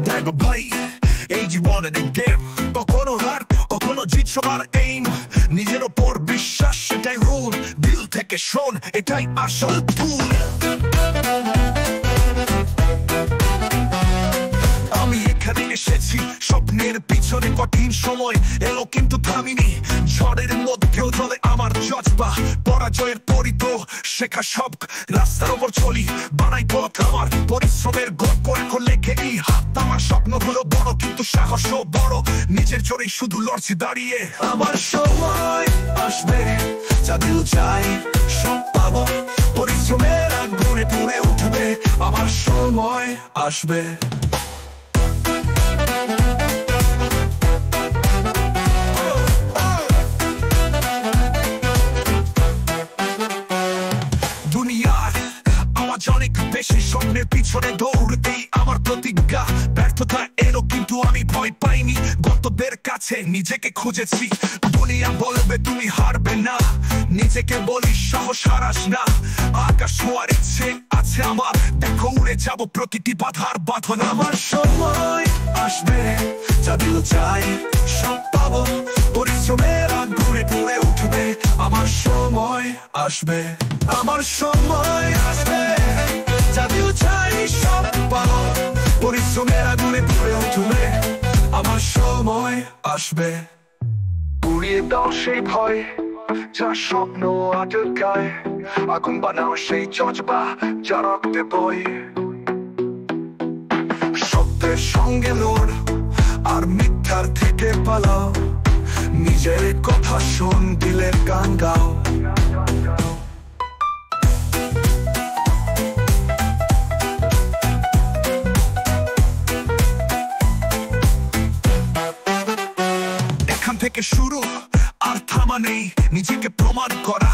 দেখো ভাই, এই জীবনের গেম, কখনো হার কখনো জিত, সবার এইম নিজের ওপর বিশ্বাস, সেটাই রুল। দিল থেকে শোন, এটাই আসল ভুল। আমি এখানে এসেছি স্বপ্নের পিছনে, কঠিন সময় এলো কিন্তু থামিনি। ঝড়ের মধ্যেও চলে আমার জজবা, পরাজয়ের পরই তো শেখা সব। রাস্তার ওপর চলি, বানাই পথ আমার পরিশ্রমের গল্প, এখন লেখে এই হাত। আমার স্বপ্নগুলো বড় কিন্তু সাহসও বড়, নিজের জোরেই শুধু লড়ছি দাঁড়িয়ে। আমার সময় আসবে, যা দিল চাই সব পাবো, পরিশ্রমের আগুনে পুড়ে উঠবে। আমার সময় আসবে। অনেক বেশি স্বপ্নের পিছনে দৌড়তেই আমার প্রতিজ্ঞা। ব্যর্থতা এলো কিন্তু আমি ভয় পাইনি, গন্তব্যের কাছে নিজেকে খুঁজেছি। দুনিয়া বলবে তুমি হারবে না, নিজেকে বলি সাহস হারাস না। আকাশ ছোঁয়ার ইচ্ছে আছে আমার, দেখো উড়ে যাবো প্রতিটি বাধার বাঁধন। আমার সময় আসবে, যা দিল চাই সব পাবো, পরিশ্রমের আগুনে পুড়ে উঠবে। আমার সময় আসবে, আমার সময় আসবে, যা দিল চাই সব পাবো, পরিশ্রমের আগুনে পুড়ে উঠবে। আমার সময় আসবে। উড়িয়ে দাও সেই ভয়, যা স্বপ্ন আটকায়, আগুন বানাও সেই জজবা, যা রক্তে বই। সত্যের সঙ্গে লড়, আর মিথ্যার থেকে পালাও, নিজের কথা শোন, দিলের গান গাও। এখান থেকে শুরু, আর থামা নেই, নিজেকে প্রমাণ করা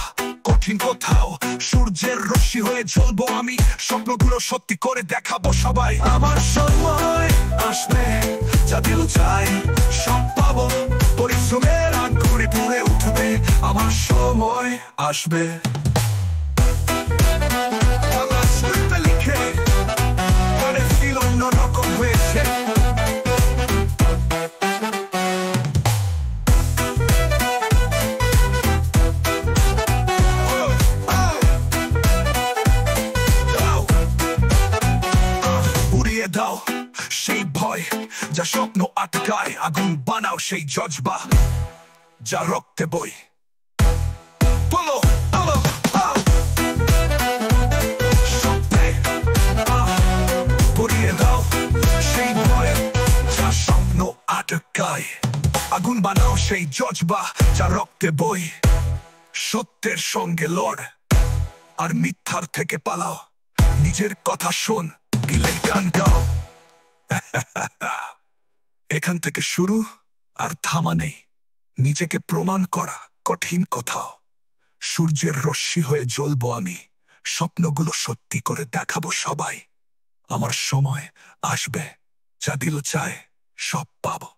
কঠিন কোথাও। সূর্যের রশ্মি হয়ে জ্বলবো আমি, স্বপ্নগুলো সত্যি করে দেখাবো সবাই। আমার সময় আসবে, যা দিল চাই সব পাবো, পরিশ্রমের আগুনে পুড়ে উঠবে। আমার সময় আসবে। আমার স্ক্রিপ্টে লিখে গানের ফিল অন্যরকম হয়েছে। দাও সেই ভয়, যা স্বপ্ন আটকায়, আগুন বানাও সেই জজবা, যা রক্তে বই। বলো বলো পুড়িয়ে দাও সেই ভয়, যা স্বপ্ন আটকায়, আগুন বানাও সেই জজবা, যা রক্তে বই। সত্যের সঙ্গে লড়, আর মিথ্যার থেকে পালাও, নিজের কথা শোন, দিলের গান গাও। এখান থেকে শুরু, আর থামা নেই, নিজেকে প্রমাণ করা কঠিন কোথাও। সূর্যের রশ্মি হয়ে জ্বলবো আমি, স্বপ্নগুলো সত্যি করে দেখাবো সবাই। আমার সময় আসবে, যা দিল চায় সব পাবো।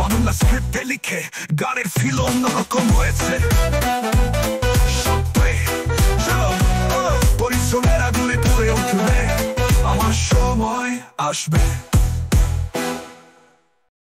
বাংলা স্ক্রিপ্টে লিখে গানের ফিল অন্যরকম হয়েছে। পরিশ্রমের আগুনে পুড়ে উঠবে। আমার সময় আসবে।